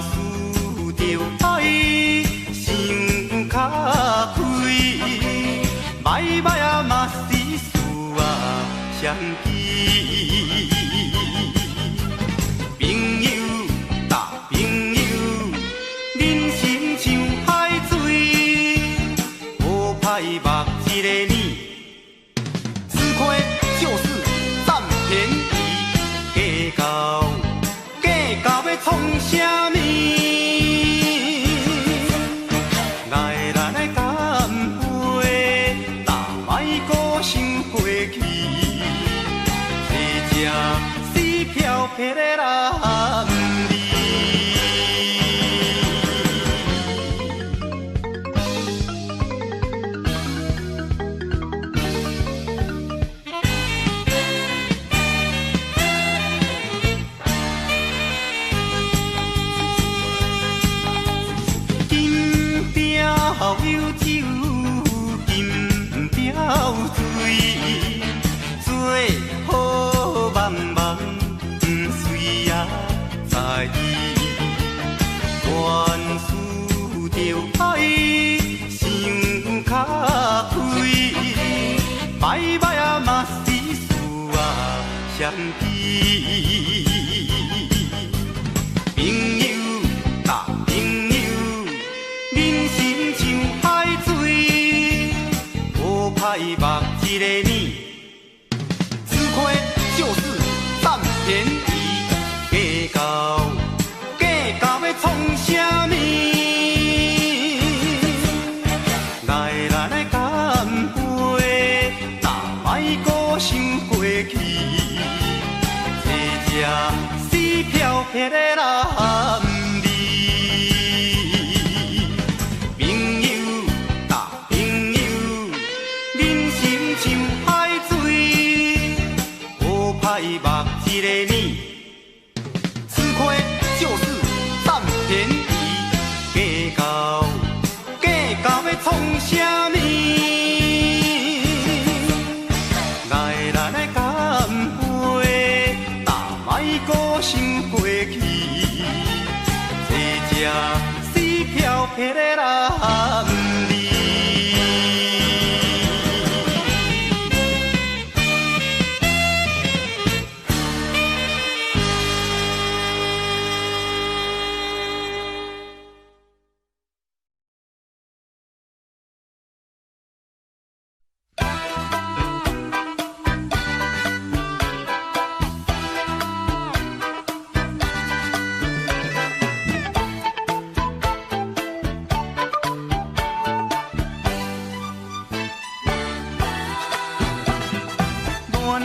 思着爱，想较开，歹歹啊嘛是事啊相依。朋友搭朋友，人生像海水，无歹目一个年，吃亏就是占便宜，计较要创啥物？爱咱来干杯，打莫搁想过去，坐这死漂泊的男儿。好友酒，金雕水，做好茫茫，不随也在意。愿思着爱，想较开，歹歹啊嘛是事啊相依。朋友搭朋友，人生像海水，无歹目一个年，吃亏就是占便宜，计较要创啥物？来咱来干杯，打莫搁想过去，坐这死漂泊的男儿。歹目一个年，吃亏就是占便宜，计较要创啥物？来咱来干杯，打莫搁想过去，坐这死漂泊的男儿。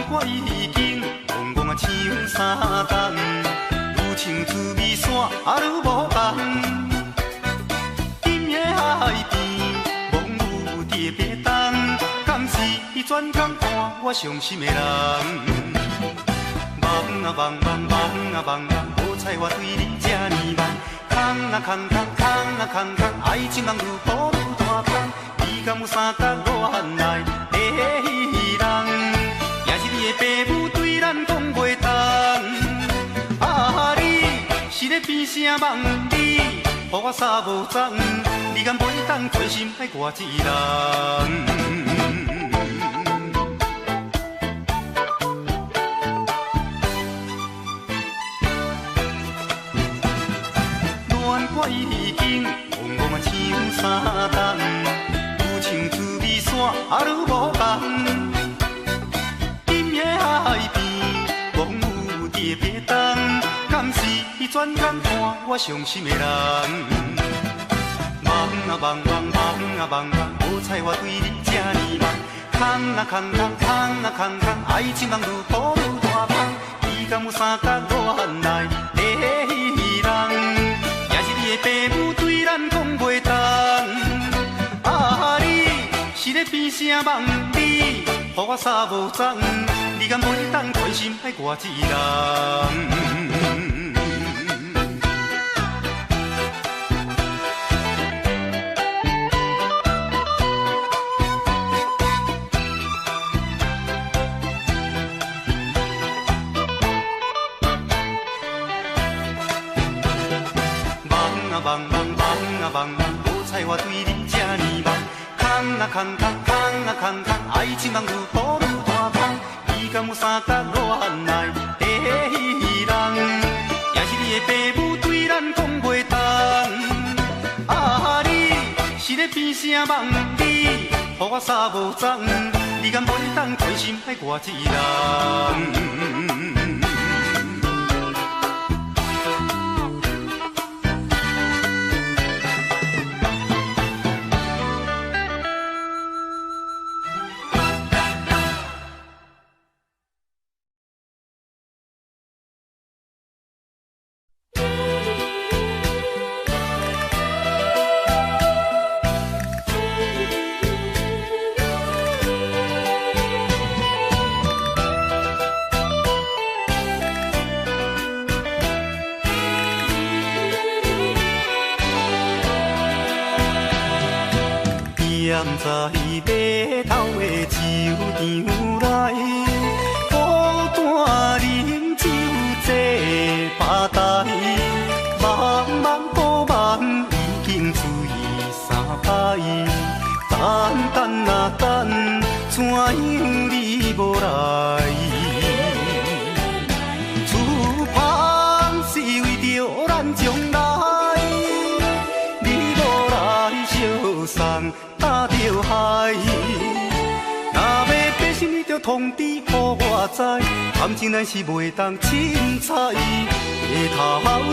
我已经戆戆啊唱三冬，愈唱滋味线愈无同。今夜海边望有蝶别动，敢是转工伴我伤心的人？梦啊梦梦梦啊梦梦，无彩我对你这呢梦。空啊空空空啊空空，爱情梦愈抱愈大空。你敢有三角恋来的人？你的爸母对咱讲袂通，啊你是咧变啥梦你，予我啥无踪，你敢袂当专心爱我一人？恋我已经戆戆啊唱三冬，愈唱滋味线愈无同。海边望有蝶别动，敢是转工伴我伤心的人？梦啊梦梦梦啊梦梦，无彩我对你这呢梦。空啊空空空啊空空，爱情梦愈抱愈大风。你敢有三角恋来的人？也是你的爸母对咱讲袂通，啊你是咧变啥梦你，予我啥无踪？你敢袂当专心爱我一人？空空空啊空空，爱情梦愈抱愈大香。你敢有三角恋来的人？也是你的爸母对咱讲袂当。啊，你是咧变啥梦？你予我啥无踪？你敢袂当全心爱我一人？站在码头的酒场内，孤单饮酒坐吧台，茫茫波梦已经醉三摆，等等啊等，怎样你无来？厝旁是为着咱将来，你无来相送。打着海，若要爬心你着通知予我知，感情咱是袂当凊彩，下头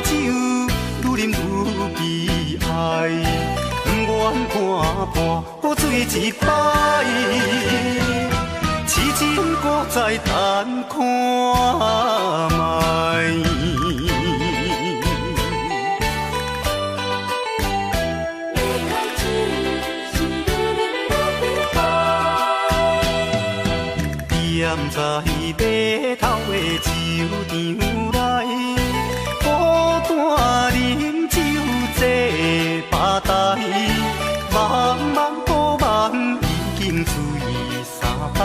酒愈啉愈悲哀，不愿看破搁醉一摆，痴情搁再等看卖。站在码头的酒场内，孤单饮酒坐吧台，茫茫波梦已经醉三摆，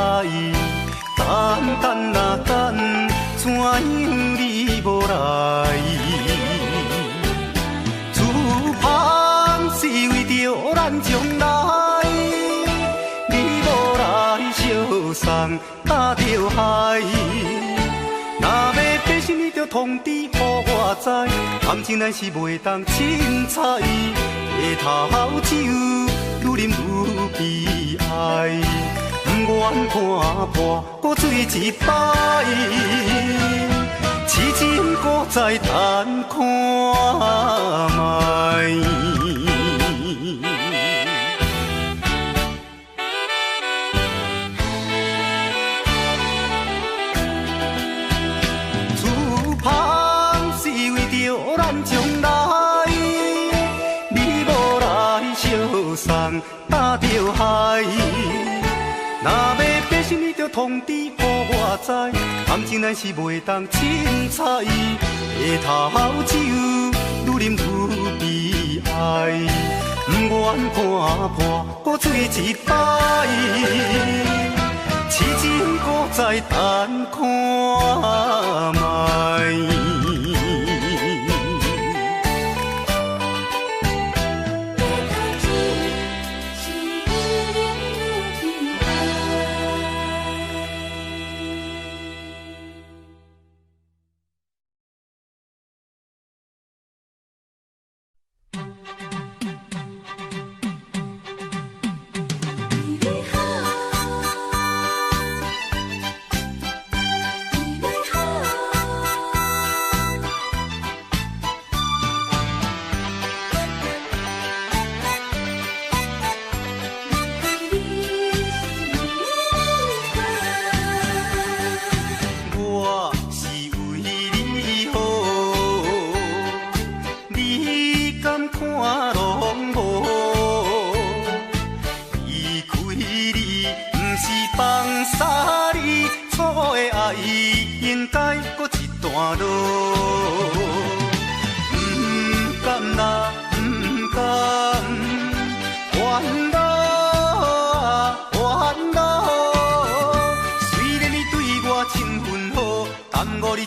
等等啊等，怎样你无来？厝旁是为着咱将来，你无来相送。打着海，若要爬心你着通知予我知，感情咱是袂当凊彩，下头酒愈啉愈悲哀，不愿看破搁醉一摆，痴情搁再等看卖。将来，你无来相送，打着海，若要爬心你着通知予我知，感情咱是袂当凊彩，下头酒愈啉愈悲哀，不愿看破搁醉一摆，痴情搁再等看卖。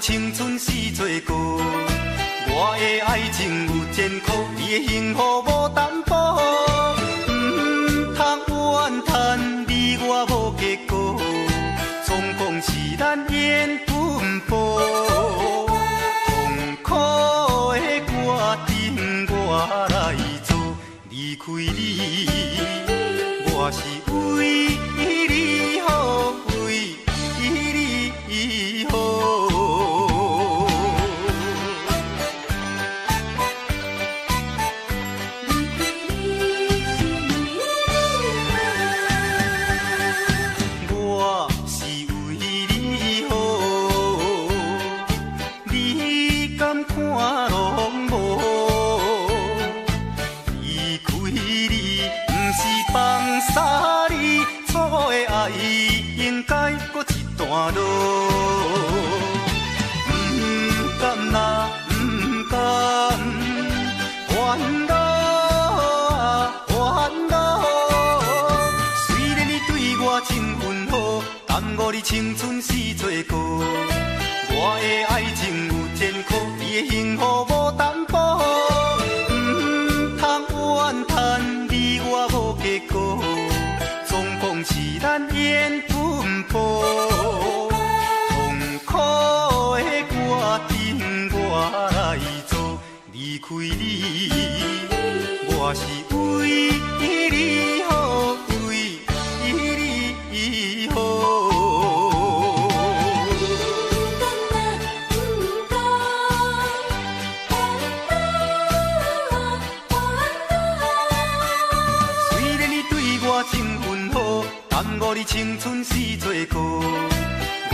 青春是做过，我的爱情有艰苦，你的幸福无担保，通怨叹。你，我是为你好，为你好。我是为你好，你敢看拢无？离开你，不是放洒你，错的爱应该搁一段路。不甘啦，不甘，烦恼啊烦恼。虽然你对我真温好，耽误你青春是做过。我的爱情有前科，你的幸福无担保。不通怨叹你我无结果，总讲是咱缘分薄。痛苦的决定我来做，离开你，我是为你好，为你好。虽然你对我真温好，耽误你青春是做过。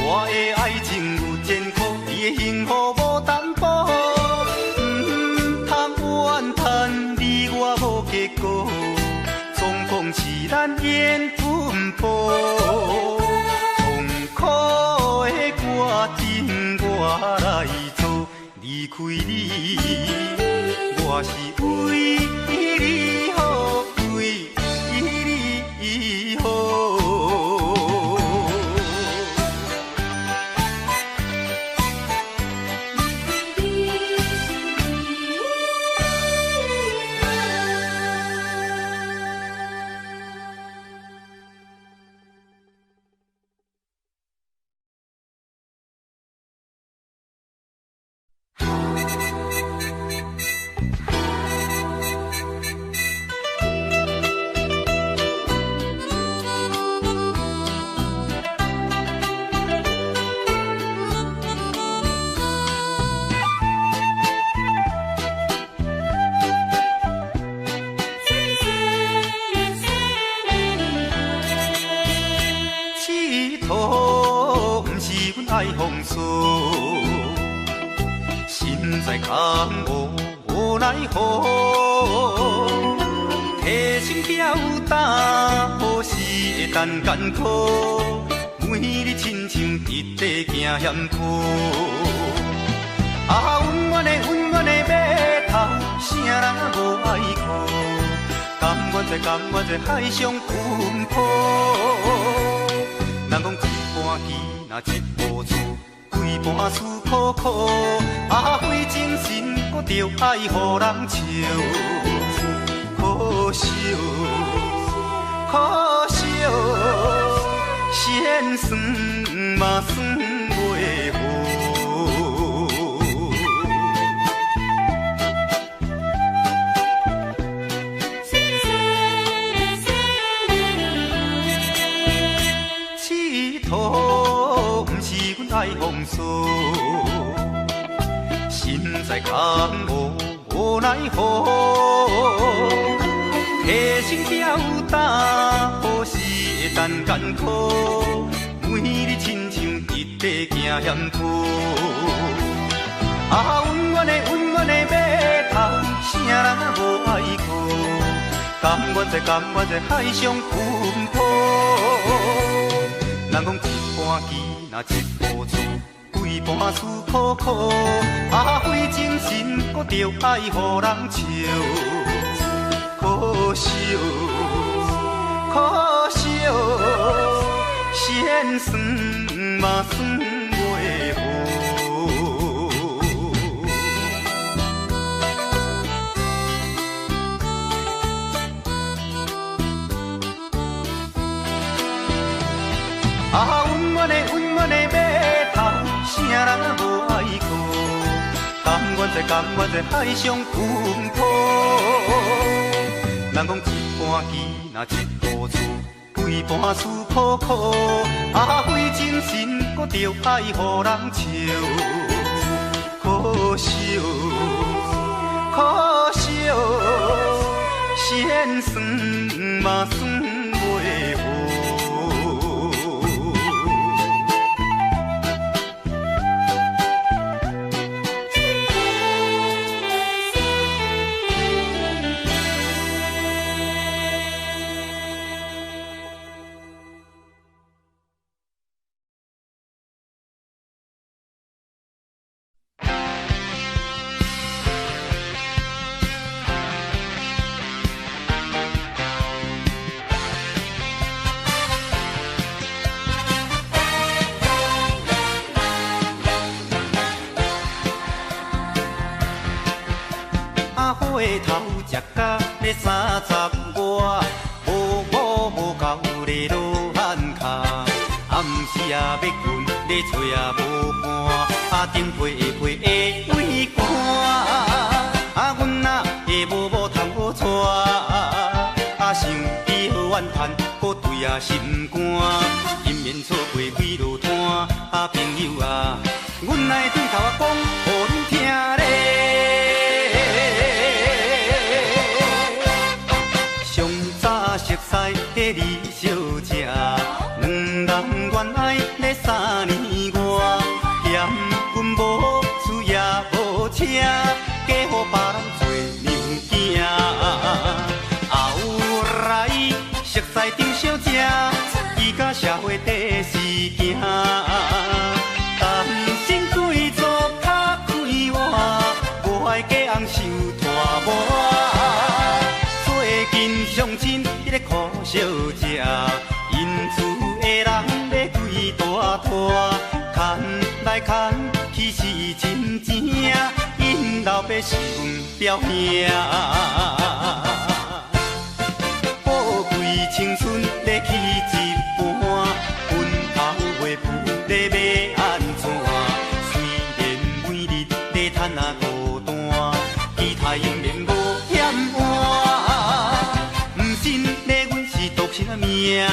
我的爱情有前科，你的幸福无担保。不通怨叹你我无结果，总讲是咱缘分薄。痛苦的决定我来做，离开你，我是为你好，为你好。爱风霜，心在空无无奈何，提心吊胆，何时会等艰苦？每日亲像一地行险坡，啊，温暖的码头，啥人无爱靠？甘愿在海上奔波，人讲一半鱼。若一步厝，规盘思苦苦，啊，费精神，搁着爱予人笑，可惜，可惜，先算嘛算袂好。佚佗。爱风霜，心在空无无奈何，提心吊胆，何时会等艰苦？每日亲像一地行险坡，啊，温暖的码头，啥人无爱靠？甘愿在海上奔波，人讲一半鱼。若一步厝，规盘思苦苦，啊，费精神，搁着爱予人笑，可惜，可惜，先算嘛算袂好。啊，温暖的码头，啥人无爱靠？甘愿在海上奔波，人人讲一盘棋，若一糊厝，规盘输苦苦。啊，费精神，搁着爱予人笑，可惜，可惜，先算嘛算袂好。花头食甲要30外，无某无够咧落汉脚，暗时啊要困，咧找也无伴，顶被下被会畏寒，阮啊会无某通好带，想起好怨叹，搁对心肝，因免错过几落摊，朋友啊，阮来对头讲，互恁听咧。熟悉的李小姐，两人恋爱咧3年外，嫌阮无厝也无车，嫁予别人做娘囝。后来熟悉张小姐，伊甲社会第四行，单身贵族较快活，无爱嫁翁受拖磨。最近相亲。迄个苦小姐，因厝的人咧规大摊，牵来牵去是真正，因老爸是阮表兄。宝贵青春咧去一半，分头袂赴咧要安怎？虽然每日咧趁啊孤单，其他永远无嫌晏。命，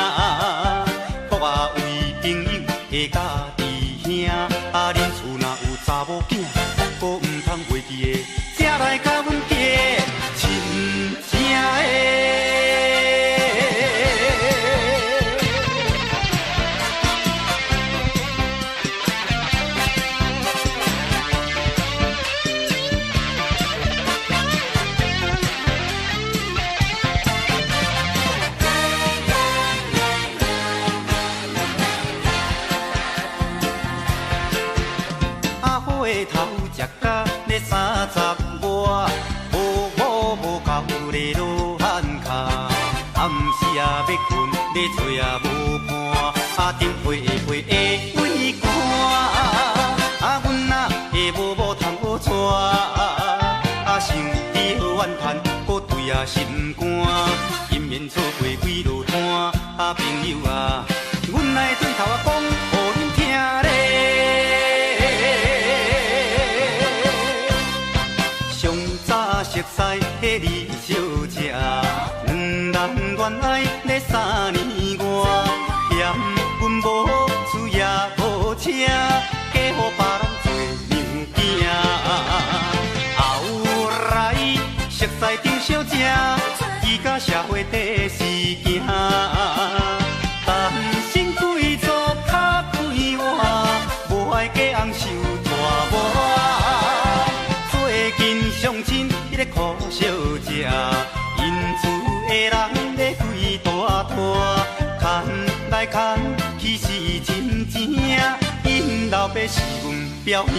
福啊为朋友的家己兄，恁厝若有查某囝，搁唔通袂记的，才来甲阮嫁，亲情的。花头食甲咧30外，无某无够咧落汉脚，暗时啊要困，咧找也无伴，顶被下被会畏寒，阮啊会无某通好带，想起好怨叹，搁对心肝，因免错过几落摊，朋友啊，阮来对头讲，互恁听咧。熟悉的李小姐，两人恋爱咧3年外，嫌阮无厝也无车，嫁予别人做娘囝。后来熟悉张小姐，伊甲社会第四行，单身贵族较快活，无爱嫁翁受拖磨。最近相亲。迄个苦小姐，因厝的人咧规大摊，牵来牵去是真正，因老爸是阮表兄。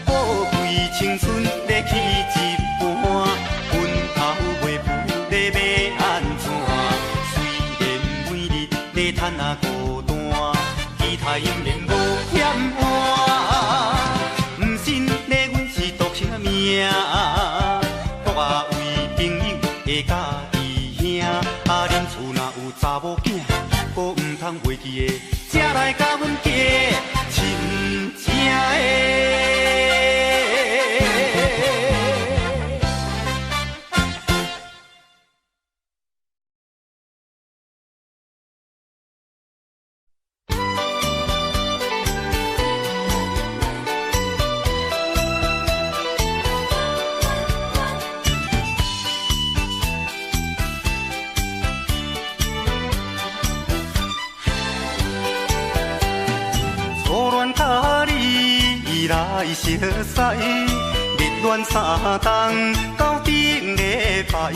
宝贵青春咧去一半，分头袂赴咧要安怎？虽然每日咧趁啊孤单，其他永远无嫌晏。命，福啊为朋友的家己兄，恁厝若有查某囝，搁唔通袂记的，才来甲阮嫁，亲情的。来熟悉，热恋三冬到顶礼拜，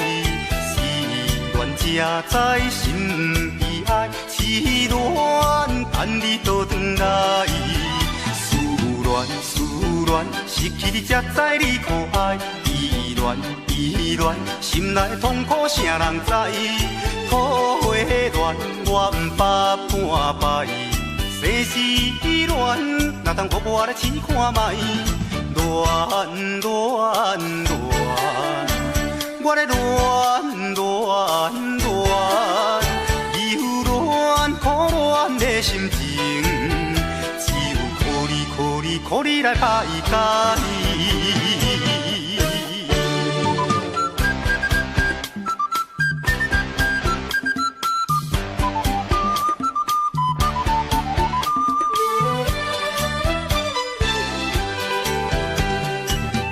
思恋才知心悲哀，痴恋等你倒转来，思恋失去你才知你可爱，依恋心内痛苦啥人知？土花恋我毋捌半摆。世事恋，哪通互我来试看卖？恋，我来恋，忧恋苦恋的心情，只有靠你来排解。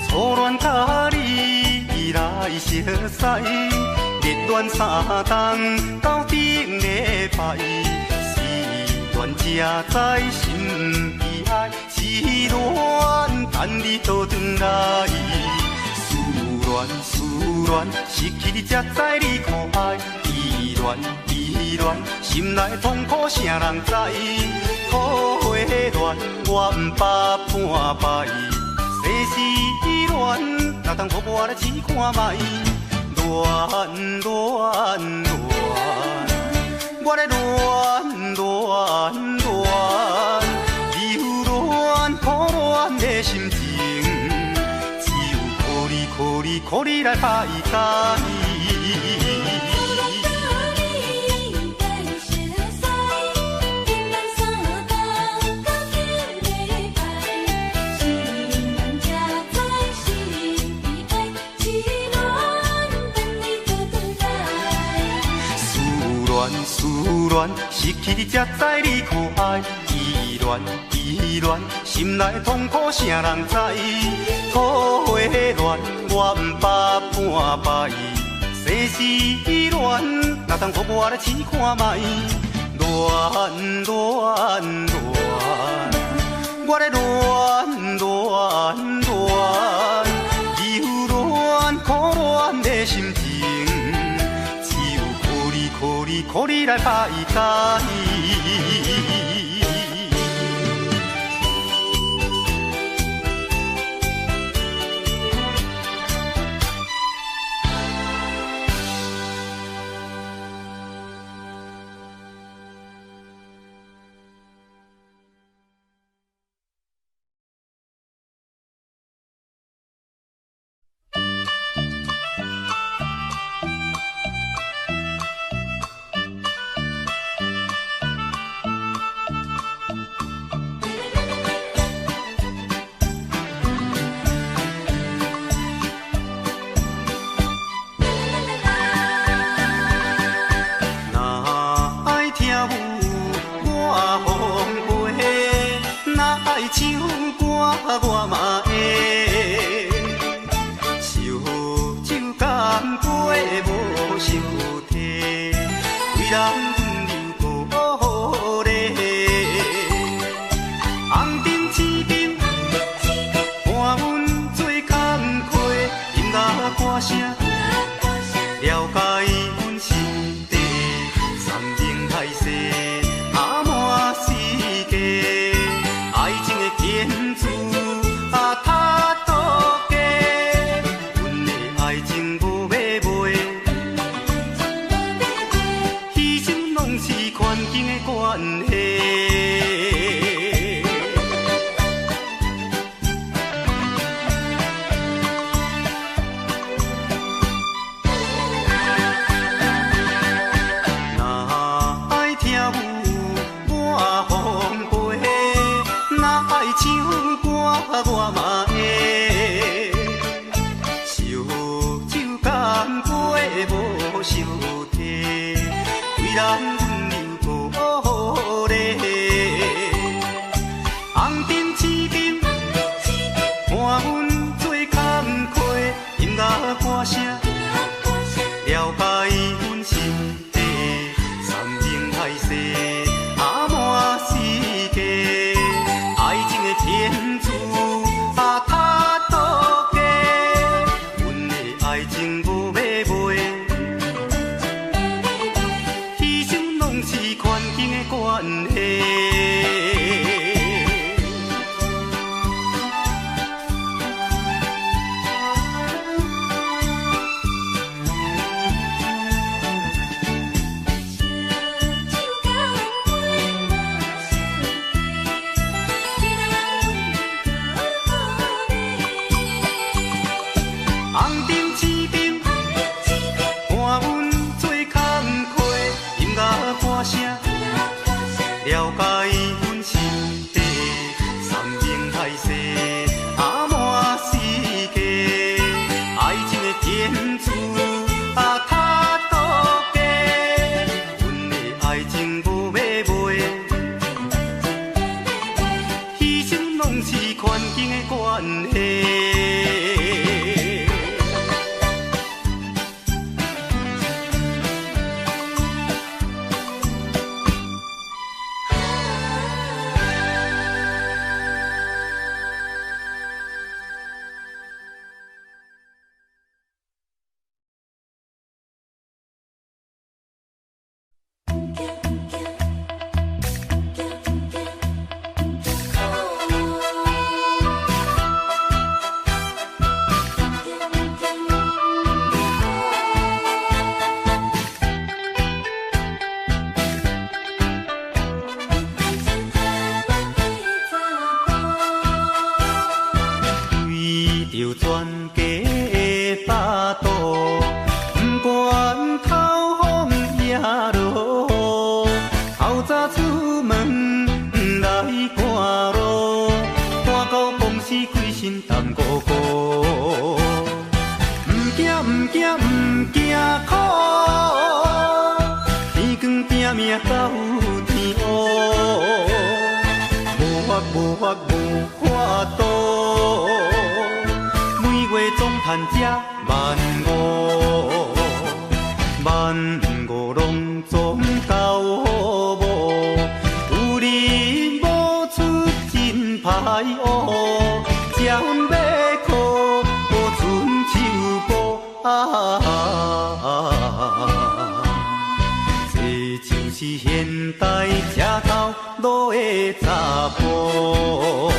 初恋甲你来熟悉，热恋三冬到顶礼拜，思恋才知心悲哀，痴恋等你倒转来，思恋失去你才知你可爱，依恋心内痛苦啥人知？土花恋我毋捌半摆。世事恋，哪通互我来试看卖？恋，我来恋，忧恋苦恋的心情，只有靠你来排解。思恋失去你才知你可爱，依恋心内痛苦啥人知？土花恋我毋捌半摆，世事恋哪通互我来试看卖？恋，我来恋，忧恋苦恋的心情。靠你来排解。我嘛会烧酒干杯无收体，为人温柔高丽，红灯青灯伴阮做工课，音乐歌声了解阮心地，山明海誓阿满世界，爱情的天主。他多假，阮的爱情无买卖，牺牲拢是环境的关系。若爱跳舞，我奉陪；若爱唱歌，我嘛。收体，为人温柔高丽，红灯青灯伴阮做工课，音乐歌声了解阮心地，山明海誓阿满世界，爱情的天主是环境的关系。了解阮心底山明海誓，满世界爱情的天赐他多加，阮的爱情无买卖，牺牲拢是环境的关系。命到天黑，无法度，每月总趁这150，150拢总交无，有你无出真歹学，才阮要靠春秋步是现代车头路的查甫，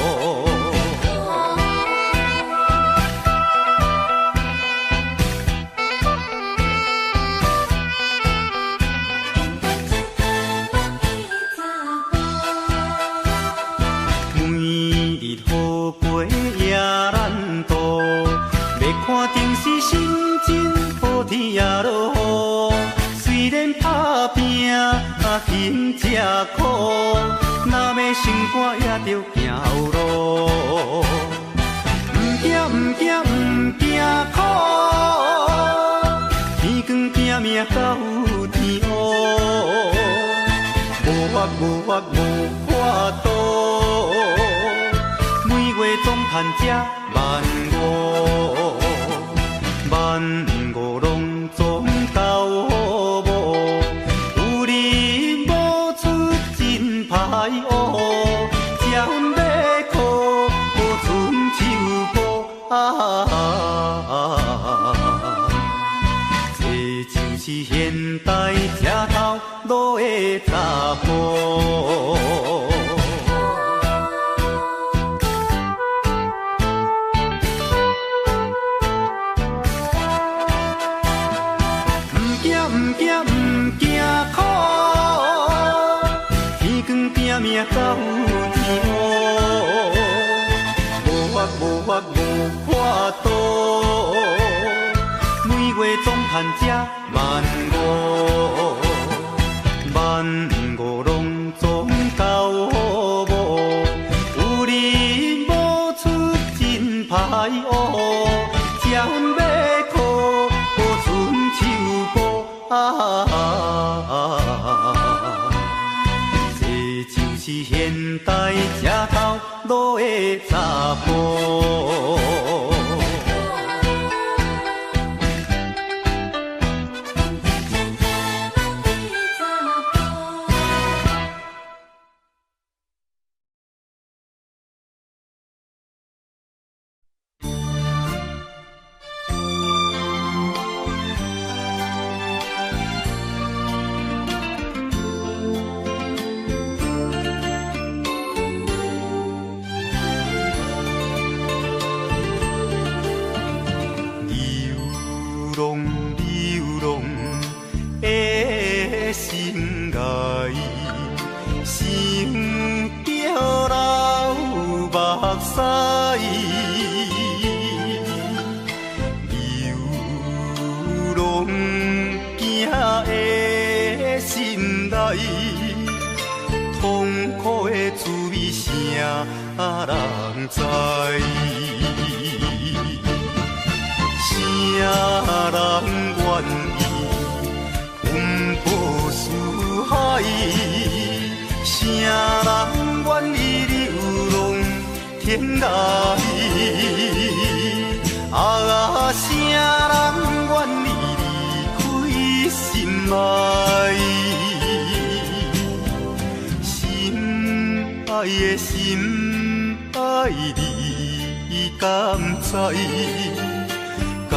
每日好过也难度，要看电视心情好天也落，虽然打拼。拼这苦，若要生活也着行有路。不惊苦，天光拼命到天黑，无法度，每月总趁这150，150拢总交无。歹学，才阮要靠春秋步这就是现代车头路的查甫。不惊苦。命到天黑，无法度，每月总趁这150，150拢总交无，有你无出真歹学，才阮要靠春秋步是现代车头路的查甫。想着老目屎，流浪行的心内，痛苦的滋味谁人知？谁人愿意奔波四海？谁人愿意流浪天涯？啊，谁人愿意离开心爱？心爱的心爱你，敢知？敢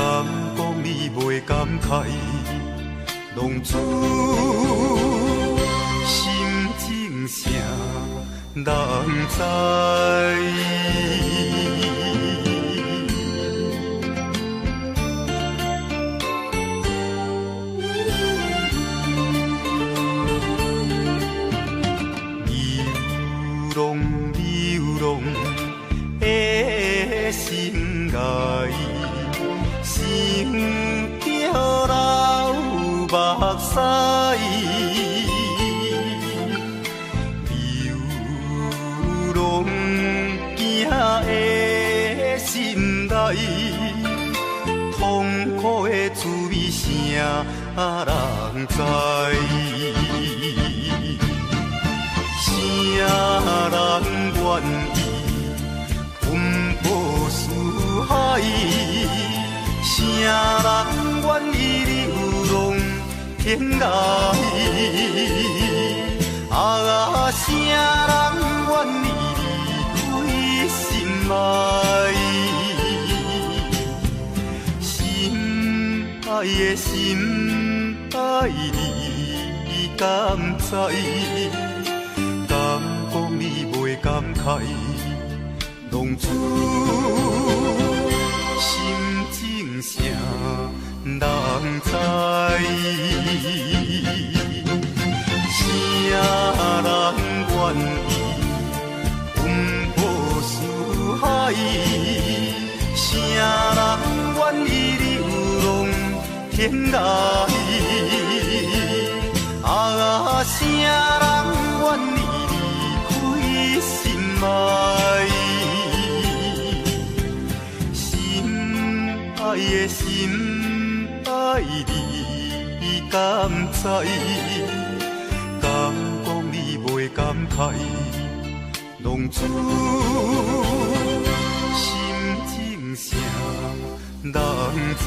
讲你袂感慨？浪子心情啥人知？流浪的心爱，想着老目屎，流浪行的心内，痛苦的滋味谁人知？谁人愿意奔波四海？谁人愿意流浪天涯？啊，谁人愿意离开心爱？心爱的心爱你，敢知？敢讲你袂感慨？浪子心情啥人知？谁人愿意奔波四海？谁人愿意流浪天涯？啊，谁人愿意离开心爱？心爱的心爱你，敢知？敢讲你袂感慨？浪子心情啥人知？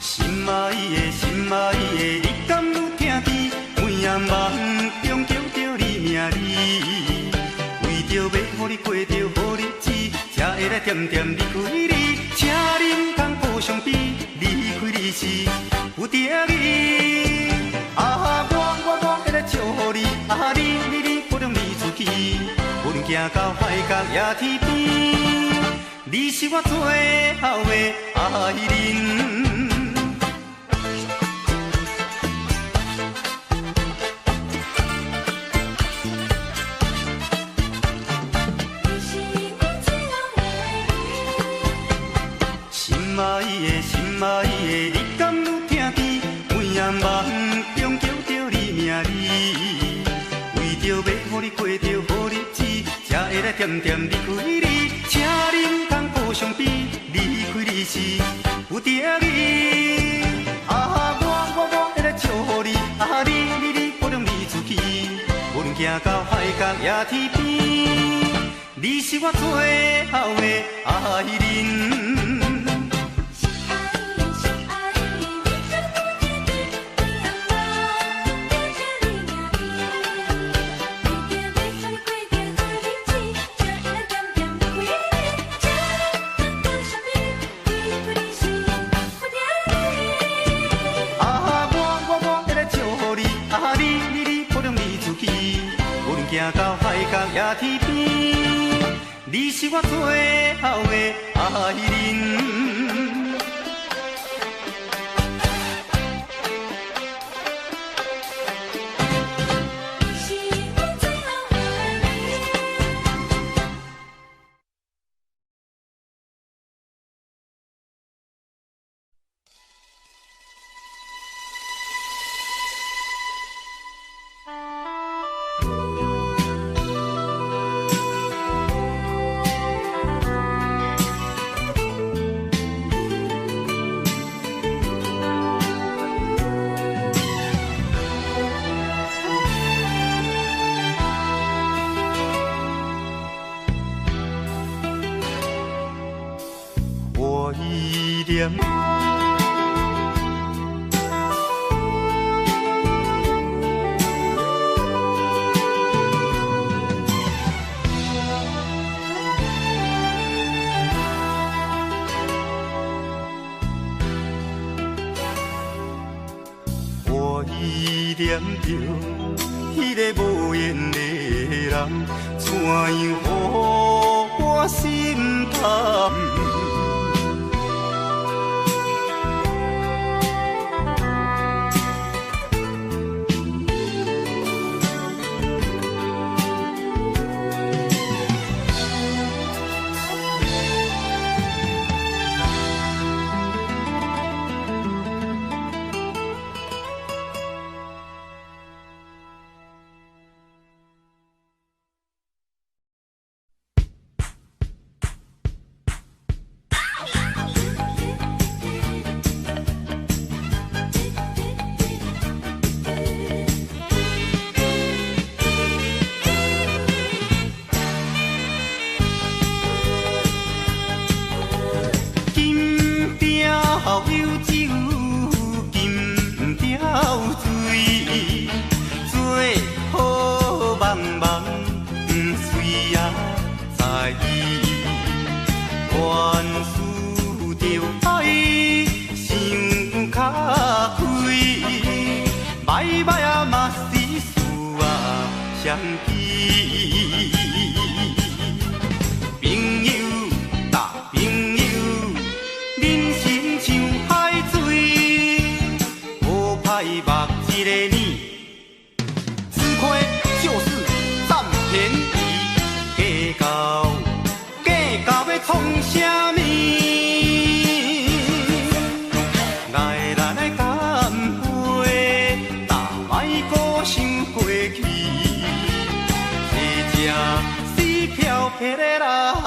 心爱的，你敢有听见？每夜梦中叫着你名字，为着要予你过着好日子，才会来点点离开你。请你唔通互相比，离开你是有定义。啊，我会来祝福你，啊你不能离出去，阮行到海角也天边，你是我最后的爱人。心爱的，你敢有听见？每夜梦中叫着你名字，为着要予你过着好日子，才会来点点离开你。请你唔通互相比，离开你是有定义。啊，我会来祝福你，啊你不能离出去，阮行到海角也天边，你是我最后的爱人。行到海角也天边，你是我最后的爱人。我依恋。我依恋着迄个无缘的人，怎样予我心痛？相依，朋友搭朋友，人生像海水，无歹目一个你，吃亏就是占便宜，计较要创啥物？爱咱的干杯，打莫搁想过去。死漂泊的男儿，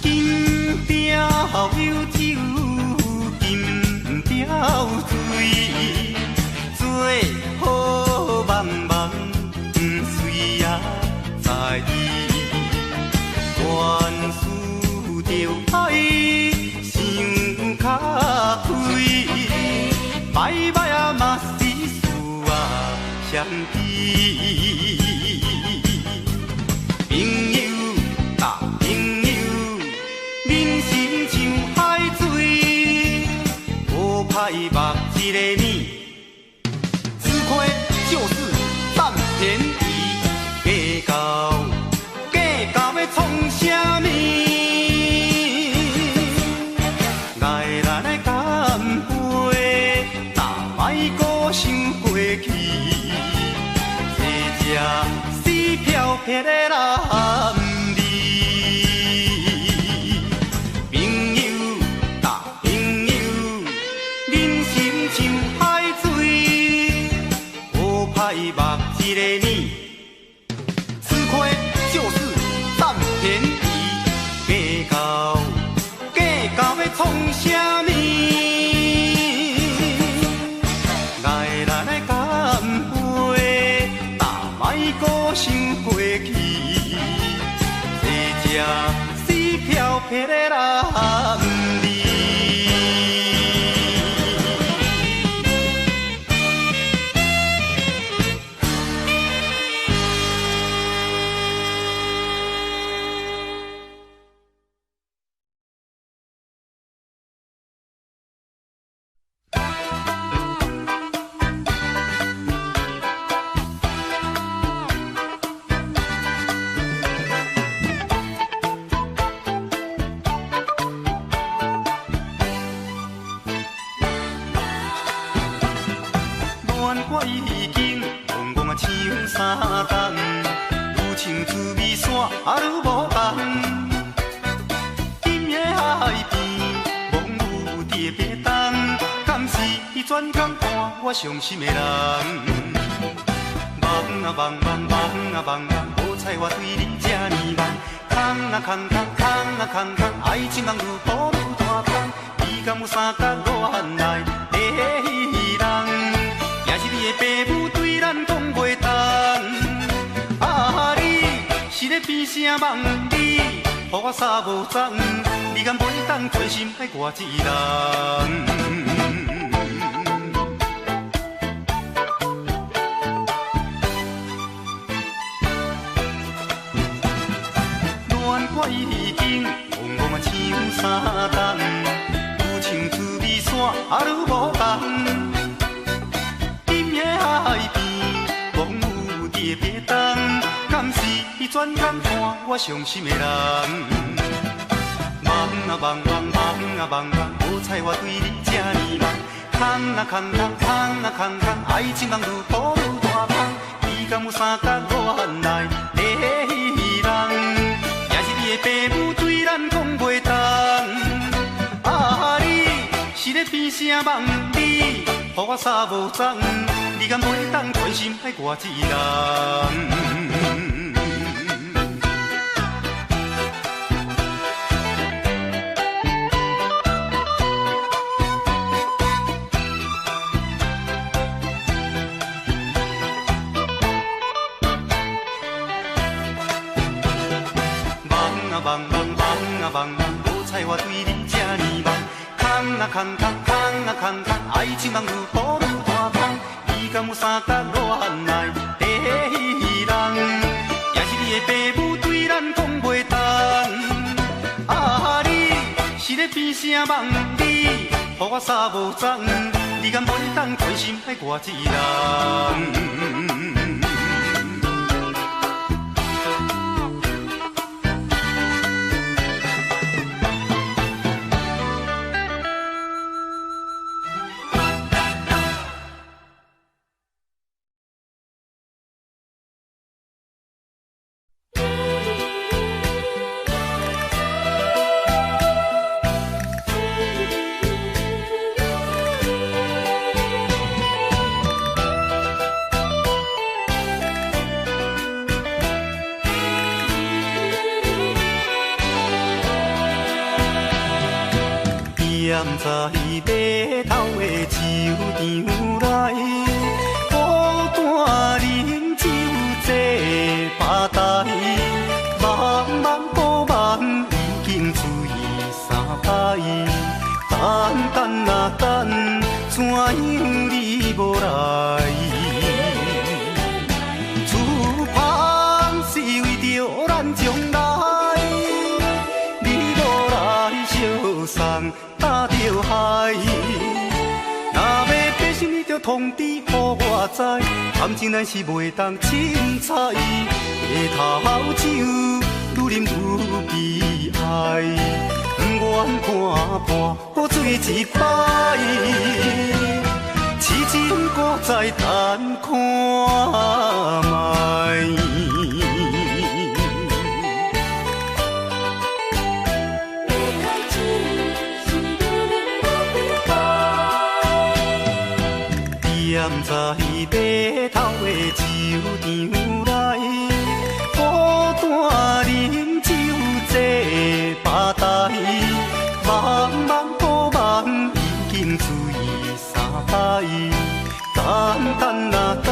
金雕有酒，金雕水，最好茫茫。在意，原思着爱，想较开，歹歹啊嘛是事啊相依。朋友搭朋友，人生像海水，无歹目一个你，吃亏就是占便宜。计较要创啥物？爱咱的干杯，打莫搁想过去。这死漂泊的男儿，朋友搭朋友，人生像海水，无歹目一个你。搁想过去，坐这死漂泊的男儿。我已经戆戆啊唱三冬，愈唱滋味线愈无同。今夜海边，望有蝶别动，敢是转工伴我伤心的人？梦啊梦梦梦啊梦梦，无彩我对你这呢梦。空啊空空空啊空空，爱情梦愈抱愈大空。你敢有三角恋来的人？也是你的爸母对咱讲袂通，啊你是咧变啥梦你，予我啥无踪，你敢袂当专心爱我一人？恋我已经戆戆啊唱三冬，愈唱滋味线愈无同。海边，望有蝶别动，敢是转工伴我伤心的人？梦啊梦梦梦啊梦梦，无彩我对你这呢梦。空啊空空空啊空空，爱情梦愈抱愈大空。你敢有三角恋来的人？也是你的爸母对咱讲袂通，啊你是咧变啥梦你，予我啥无踪？你敢袂当专心爱我一人？梦啊梦梦梦啊梦梦，无彩我对你这呢梦。空啊空空空啊空空，爱情梦愈抱愈大空。你敢有三角恋来的人？也是你的爸母对咱讲袂通，啊你是咧变啥梦你，予我啥无踪？你敢袂当专心爱我一人？站在码头的酒场内，孤单饮酒坐吧台，茫茫波梦已经醉三摆，等等啊等，怎样你无来？厝旁是为着咱将来，你无来相送。打着海，若要变心，你着通知予我知。感情咱是袂当凊彩，下头酒愈啉愈悲哀，不愿看破雨水一摆，痴情搁再等看卖。站在码头的酒场内，孤单饮酒坐吧台，茫茫波梦已经醉三摆，等等啊等，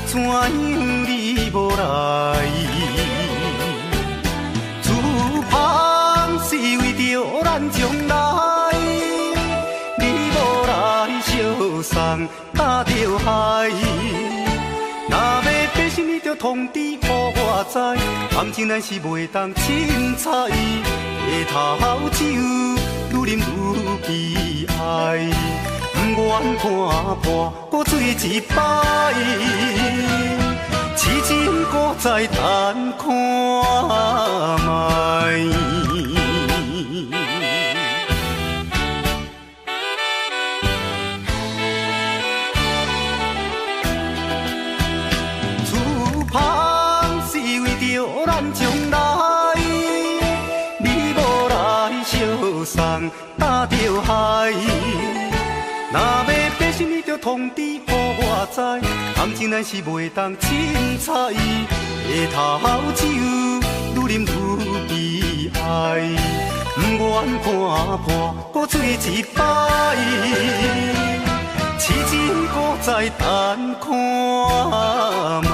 怎样你你无来。主旁是为着咱将来，你无来相送打着海。若要变心，你着通知予我知，感情咱是袂当凊彩，下头酒愈啉愈悲哀，不愿看破搁醉一摆，痴情搁再等看卖。将来，你无来相送打着海。若要变心，你着通知予我知，感情咱是袂当凊彩，下头酒愈啉愈悲哀，不愿看破搁醉一摆，痴情搁再等看卖。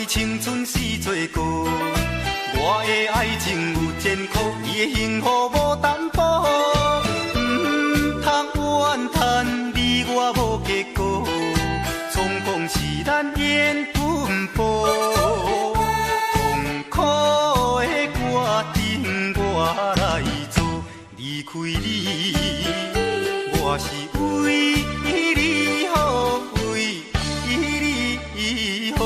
青春是做过，我的爱情有艰苦，你的幸福无担保。通怨叹你我无结果，总讲是咱缘分薄。痛苦的决定我来做，离开你，我是为你好，为你好。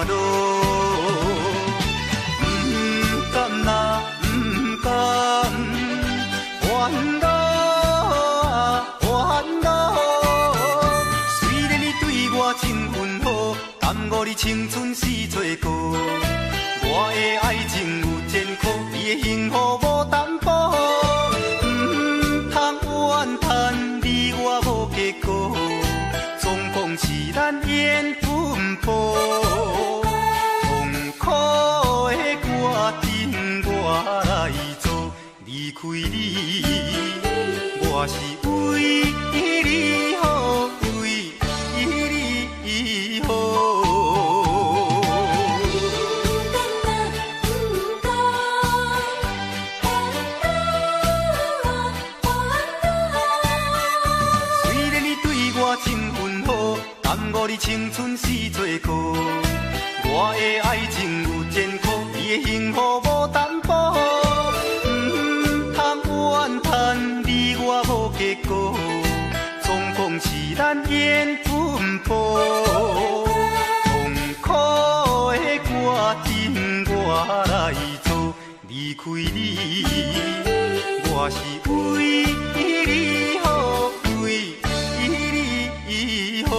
路，不甘呐，不甘，烦恼啊，烦恼。虽然你对我真温厚，耽误你青春是做过。我的爱情有艰苦，你的幸福无担保。不通怨叹你我无结果，总讲是咱缘分薄。来做离开你，我是为你好，为你好。虽然你对我真温厚，耽误你青春是做过。我的爱情有艰苦，你的幸福无担保。结果，总讲是咱缘分薄。痛苦的决定我来做，离开你，我是为你好，为你好。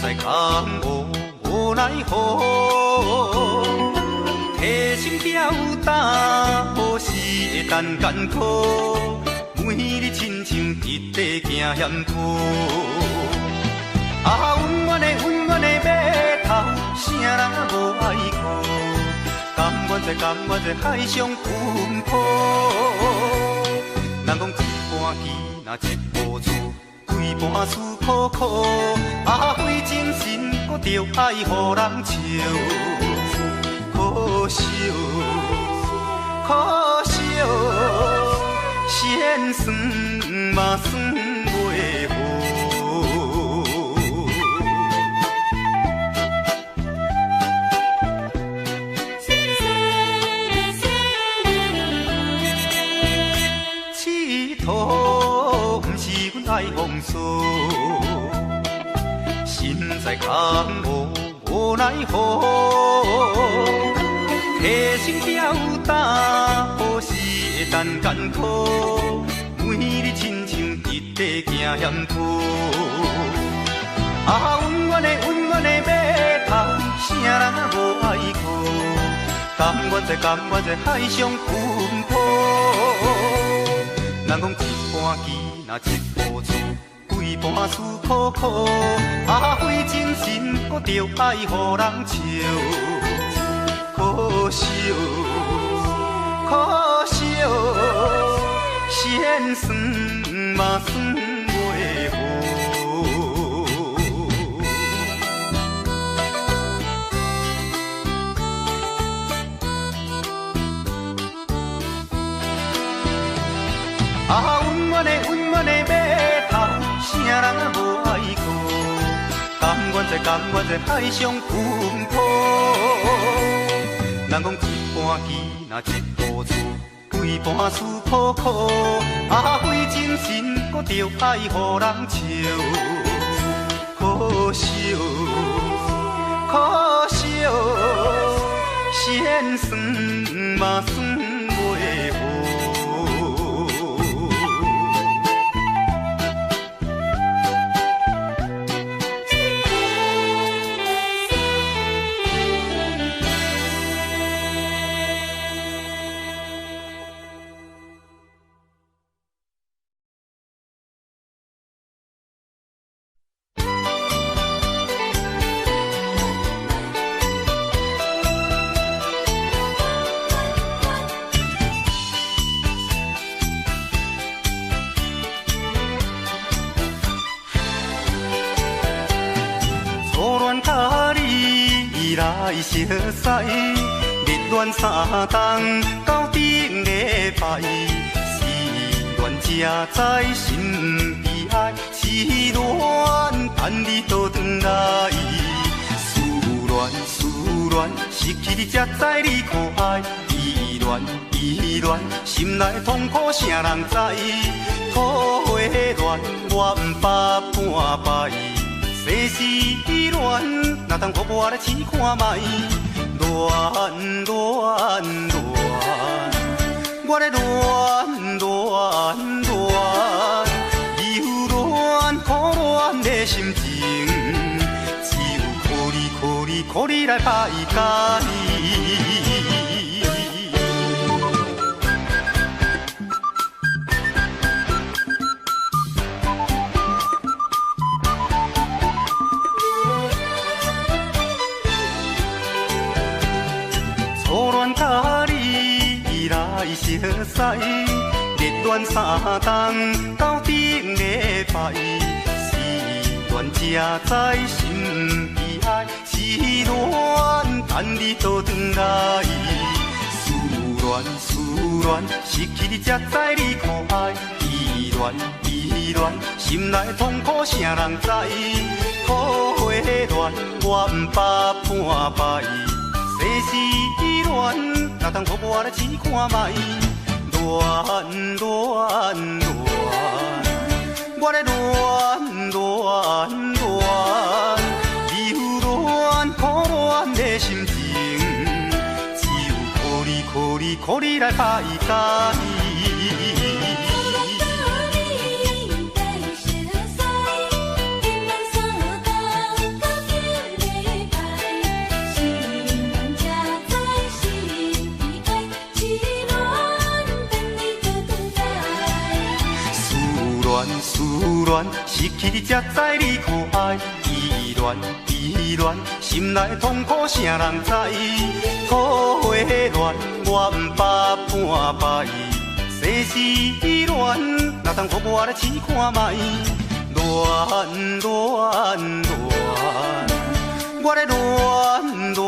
在江湖无奈何，提心吊胆，何时会等艰苦？每日亲像一块行险途。啊，温暖的码头，啥人无爱靠？甘愿在海上奔波。人讲一半鱼，若一步厝，规盘思苦苦。啊，费精神，搁着爱予人笑。可惜，先算嘛算袂好。佚佗不是阮爱风骚，心在江湖无奈何。提心吊胆，何时会等艰苦？每日亲像一块行险途。啊，温暖的码头，啥人无爱靠？甘愿在海上奔波。人讲一半鱼，若一步厝，规盘思苦苦。啊，费精神，搁着爱予人笑。可惜，先算嘛算袂好。啊，温暖的码头，啥人无爱靠？甘愿在海上奔波。人讲一半鱼，若一步厝，规盘思苦苦。啊，费精神，搁着爱予人笑。可惜，先算嘛算袂好。来熟悉，热恋3冬到顶礼拜，思恋才知心悲哀，痴恋等你倒转来，思恋失去你才知你可爱，依恋心内痛苦啥人知？土花恋我毋捌半摆。世事恋，哪通互我来试看卖？恋，我咧恋，忧恋苦恋的心情，只有靠你来排解。甲你来熟悉，热恋3冬到顶礼拜，思恋才知心悲哀，痴恋等你倒转来，思恋失去你才知你可爱，依恋心内痛苦啥人知？土花恋我毋捌半摆。世事恋，哪通互我来试看卖？恋，我咧恋，忧恋苦恋的心情，只有靠你来排解。失去你才知你可爱，依恋依恋，心内的痛苦啥人知？苦花恋，我毋捌半摆，世事乱，哪通互我来试看卖？恋恋恋，我咧恋恋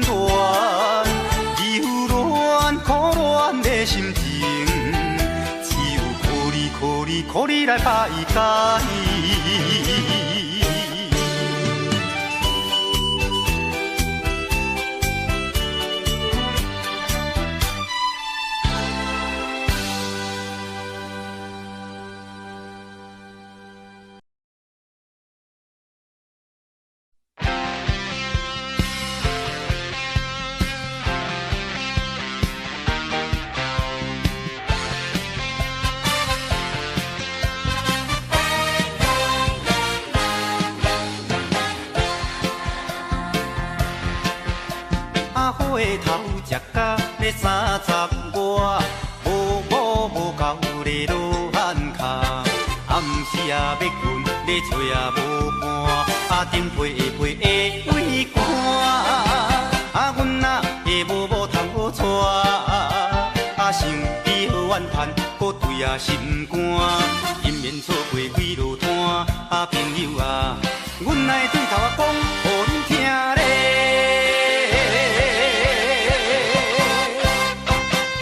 恋，忧恋苦恋的心情。可你来排解。花头食甲要35，无某无够咧落汗脚，暗时也要困，咧找也无伴，顶配下配会畏寒，阮哪会无某通好带，想起好怨叹，搁对心肝，因缘错过几落摊，朋友啊，阮来对头讲，互恁听咧。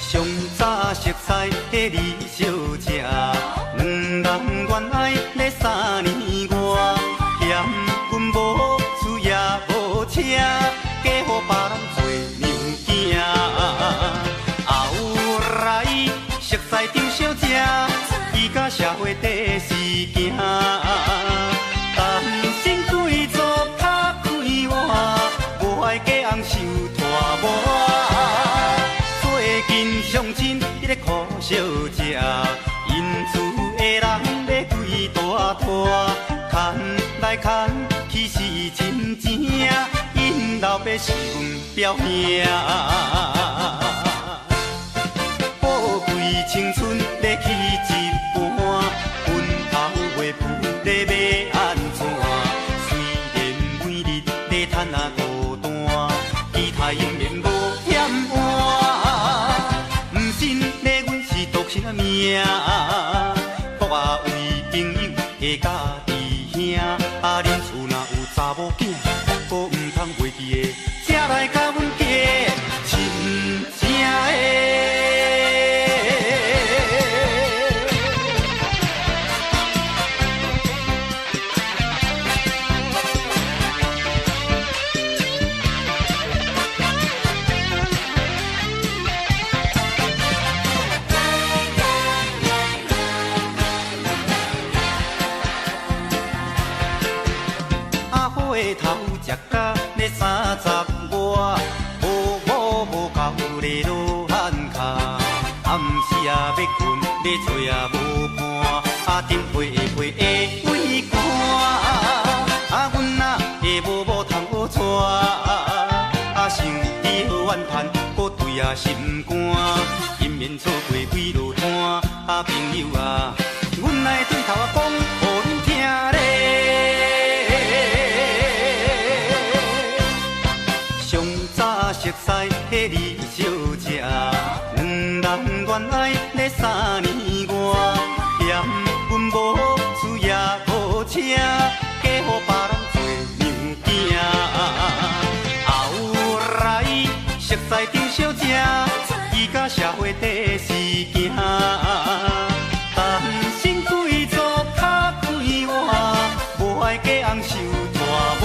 熟悉的李小姐，两人恋爱咧3年外，嫌阮无厝也无车，嫁互别人做娘囝。后来熟悉张小姐，伊甲社会第四行，但心规座较开换，无爱嫁翁受拖磨。最近相亲。迄个苦小姐，因厝的人要几大摊，牵来牵去是真正，因老爸是阮表兄。宝贵青春要去一半，分头袂付咧要安怎？虽然每日咧趁孤单，其他永远无嫌晏。命，国啊为朋友下甲弟兄，恁厝若有查某囝，搁毋通袂记的，才来甲阮嫁，亲正的。花头食甲咧35，无某无够咧落汗脚，暗时也要困，咧找也无伴，顶配下配会畏寒，阮哪会无某通好带，想起好怨叹，搁对心肝，因缘错过几落摊，朋友啊，阮来对头讲，互恁听咧。熟悉的李小姐，两人恋爱咧3年外，嫌阮无厝也无车，嫁互别人做娘囝。后来熟悉张小姐，伊甲社会第四行，但心规座较开换，无爱嫁翁受拖磨。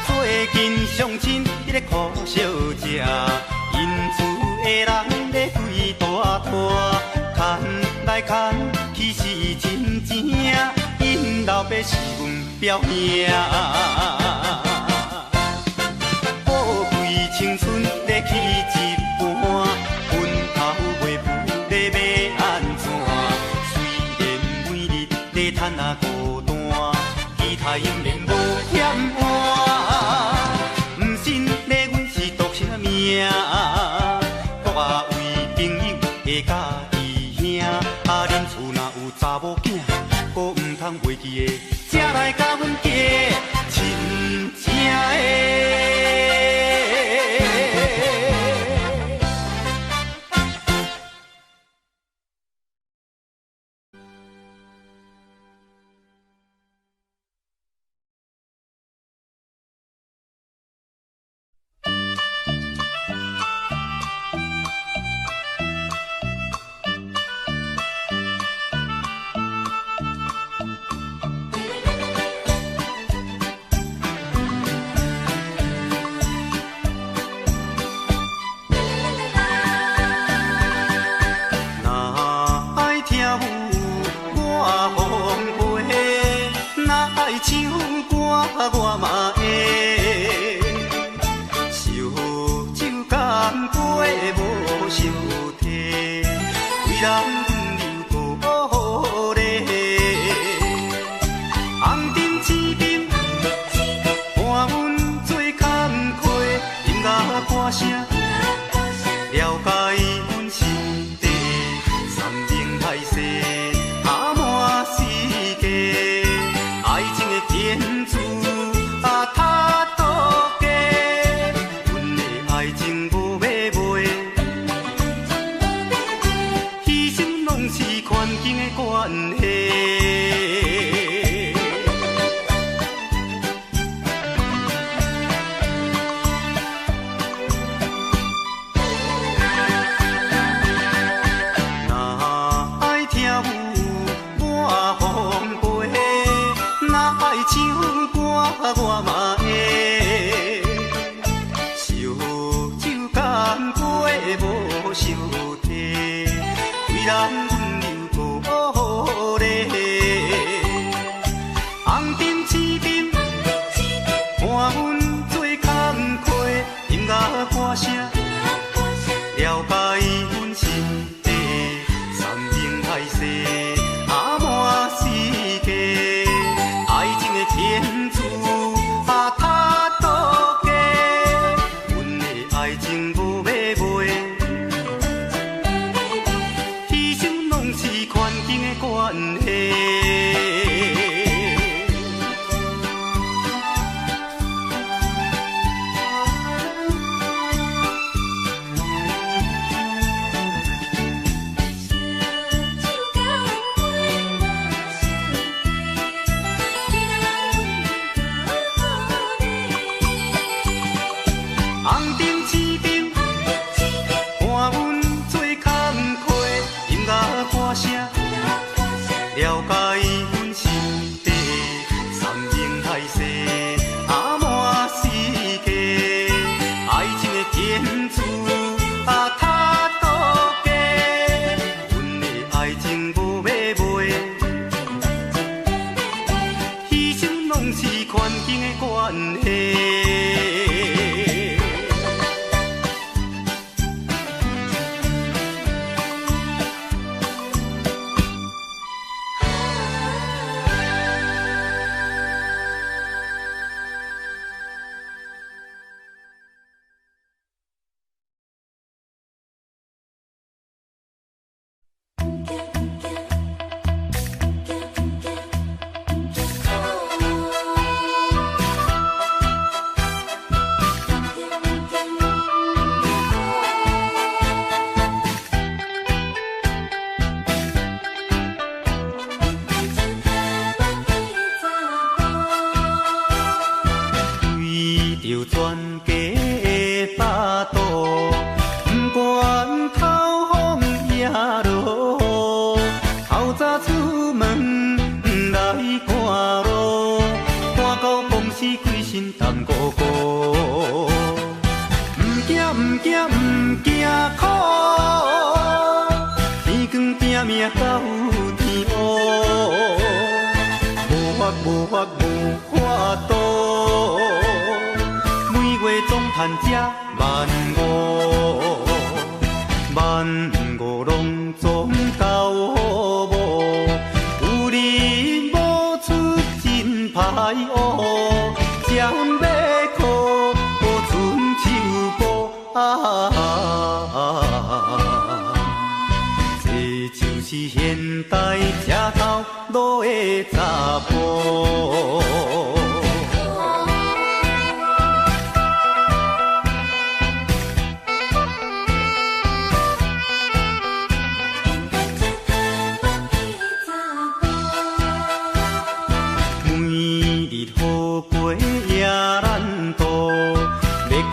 最近相亲。迄个苦小姐，因厝的人咧几大摊，牵来牵去是真正，因老爸是阮表兄。宝贵青春咧去一半，分头袂付咧要安怎？虽然每日咧趁孤单，其他永远无嫌晏。命，国啊为朋友下甲弟兄，恁厝若有查某囝，搁毋袂记的，才来甲阮嫁亲情的。我嘛会烧酒干杯无收体，为人温柔鼓励，红灯青灯伴阮做工课，音乐歌声了解阮心地，山明海誓阿满世界，爱情的天主。他多假，阮的爱情无买卖，牺牲拢是环境的关系。若爱跳舞，我奉陪；若爱唱歌，我嘛。无收体，为人温柔鼓励，红灯青灯伴阮做工课，音乐歌声了解阮心地，山明海誓阿满世界，爱情的天主他多假，阮的爱情无买卖。环境的关系。红灯青灯伴阮做工课，音乐歌声。了解阮心地，山明海誓阿满世界，爱情的天主他多假，阮的爱情无买卖，牺牲拢是环境的关系。命到天黑，无法度，每月总趁这15000拢总够无，有你无出真歹学，才阮要靠春秋步这就是现代车头路的的查甫。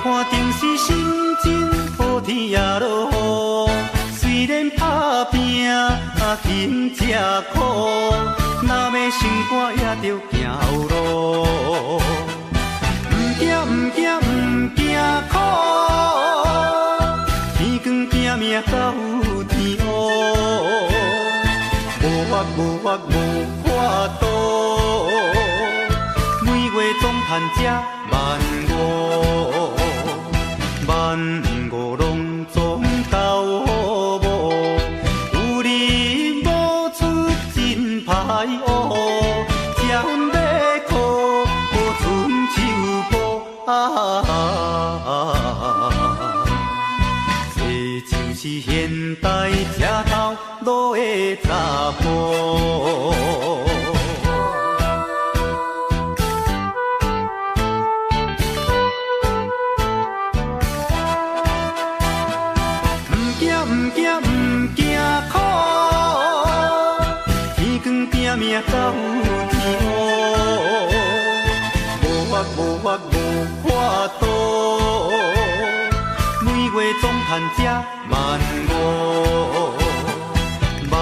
看电视心情好天也落雨，虽然打拼勤吃苦，若要心肝也着行有路。不惊不惊不惊苦，天光拼命到天黑，无法无法无法度，每月总盼吃万五。万五拢总到无，有你无出真歹学，才阮要靠春秋步。这就是现代车头路的查甫。命到天黑，无法无法无法度，每月总盼吃万五，万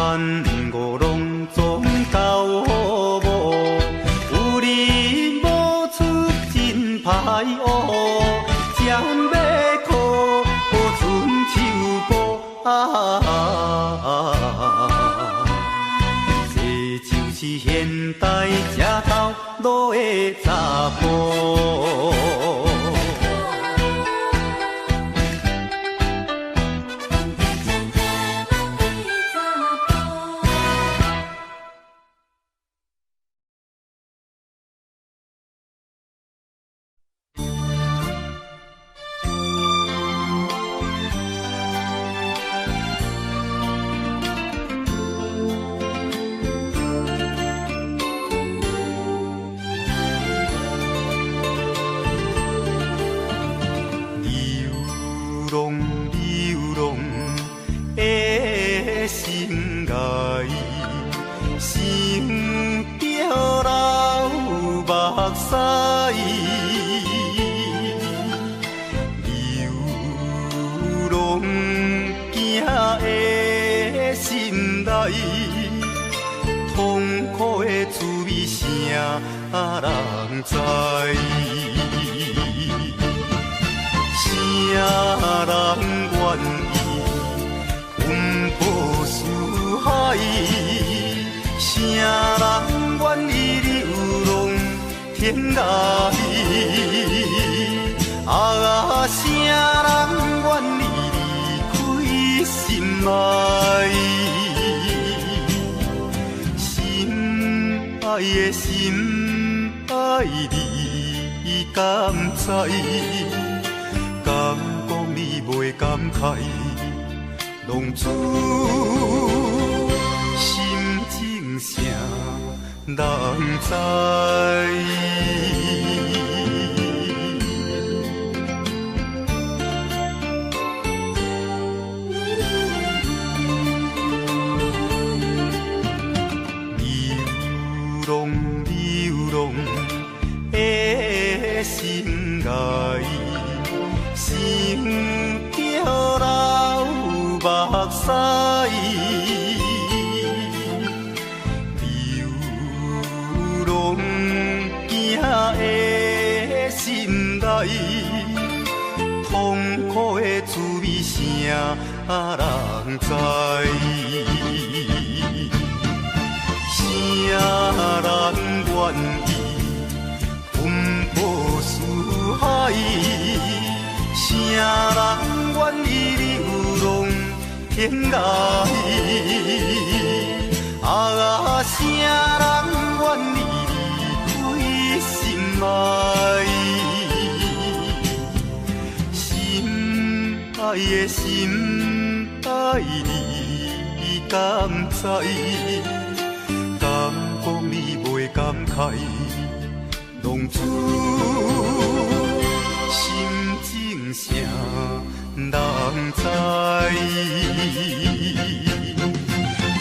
五拢总到无，有你无出真歹学，才阮要靠春秋步。是现代车头路的查甫。痛苦的滋味，谁人知？谁人愿意奔波四海？谁人愿意流浪天涯？谁人愿意离开心爱？爱的心爱你敢知？敢讲你袂感慨？拢出心情啥人知？心爱，心叫流目屎，流浪行的心内，痛苦的滋味，谁人知？谁人愿意？海，谁人愿意流浪天涯？谁人愿意离开心爱？心爱的心爱你敢知？敢讲你慨，浪子心情啥人知？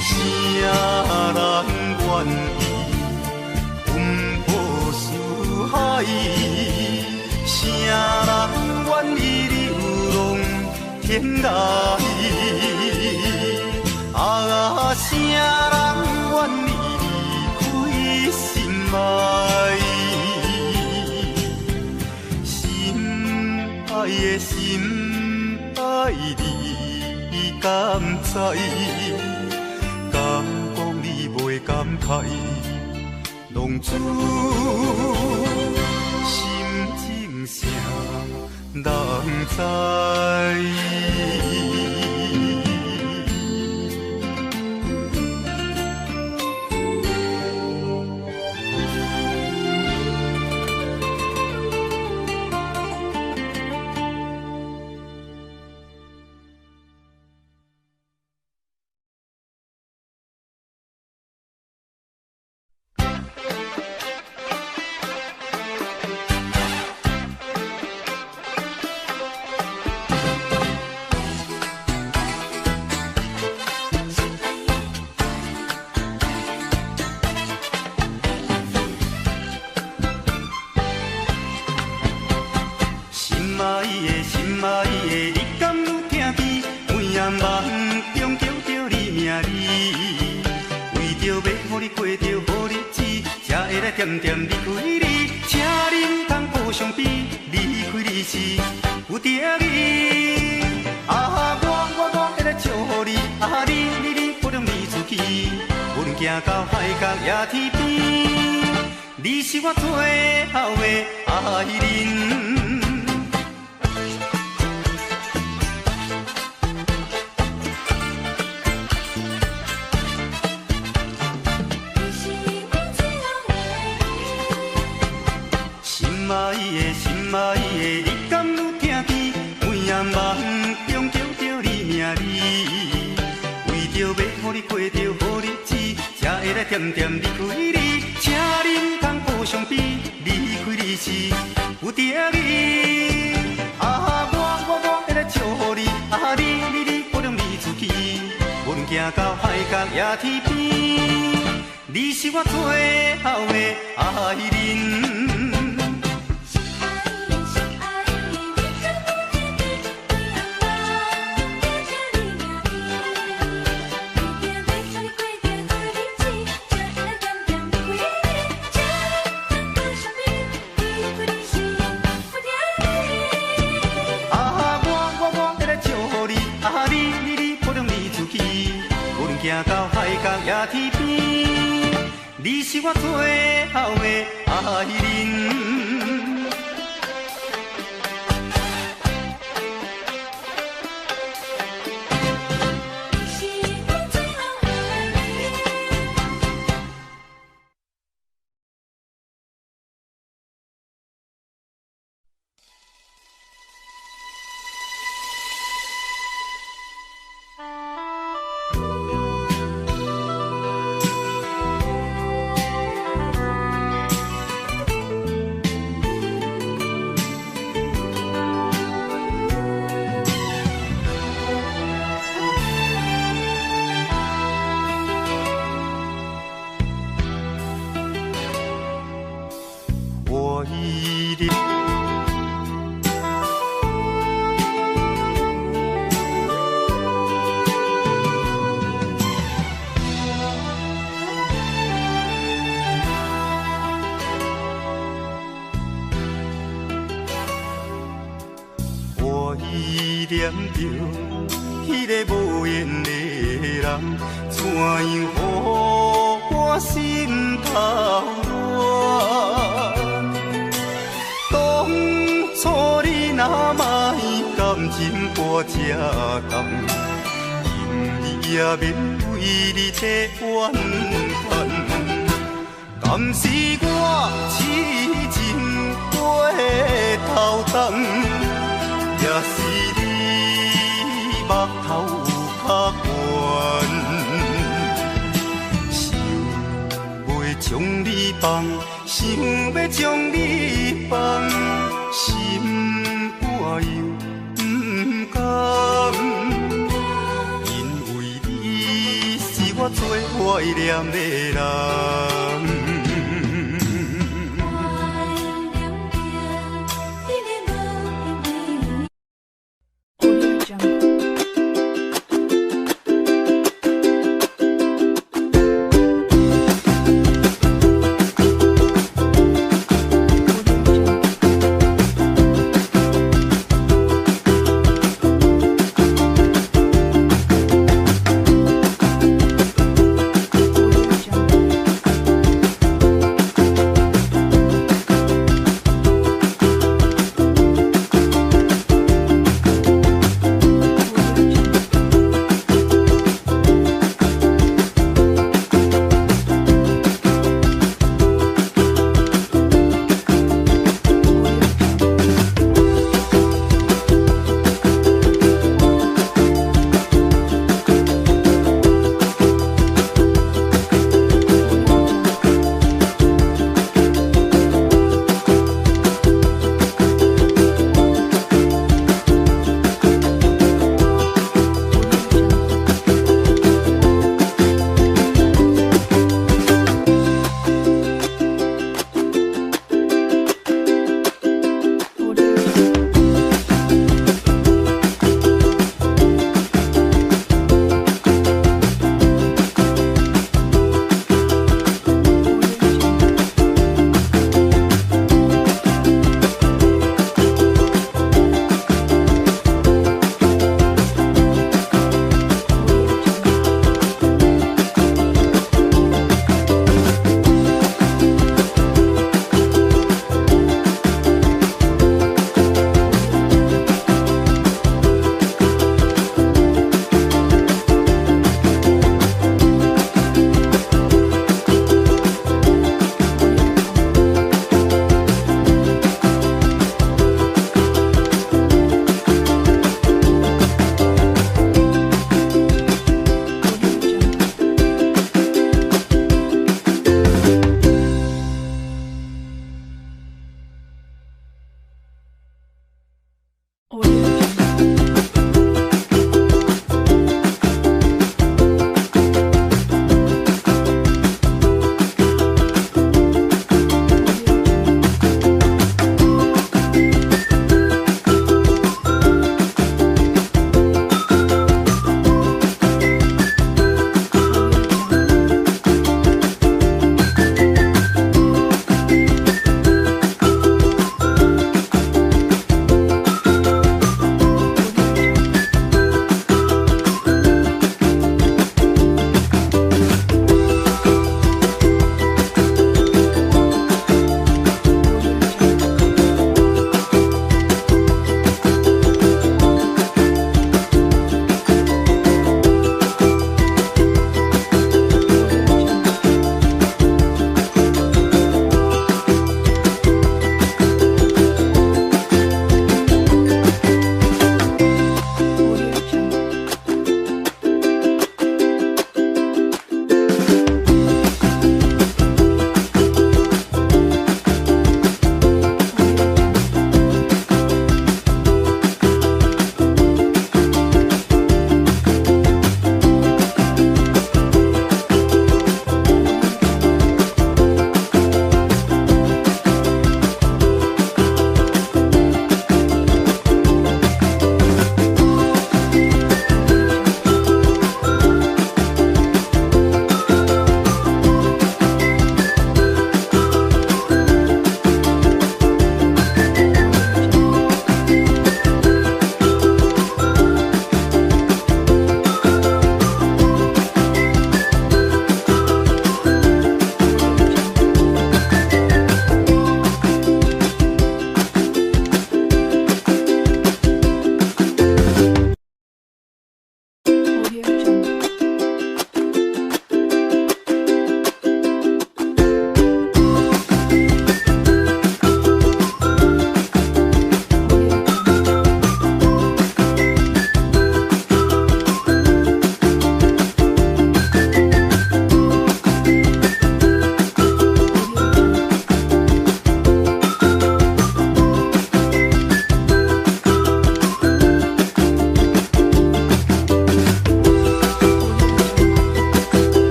啥人愿意奔波四海？啥人愿意流浪天涯？啊，啥人愿意离开心爱？心爱的心爱你，敢知？敢讲你袂感慨？浪子心情啥人知？点点离开你，请恁通保相比，离开你是有定义。啊，我会来祝福你，啊你保重你自己，阮行到海角也天边，你是我最后的爱人。心爱的，你敢有听见？每夜梦中叫着你名字，为着要予你过着好日子，才会来点点离开你，请恁通保相比，离开你是有定义。啊，我会来祝福你，啊你保重你自己，阮行到海角也天边，你是我最后的爱人。行到海角也天边，你是我最后的爱人。念着迄个无缘的人，怎样予我心头乱？当初你若卖感情我这重，今日也免为你这怨叹。敢是我痴情过头重，也是你目头较悬，想袂将你放，想要将你放，心肝又不甘，因为你是我最怀念的人。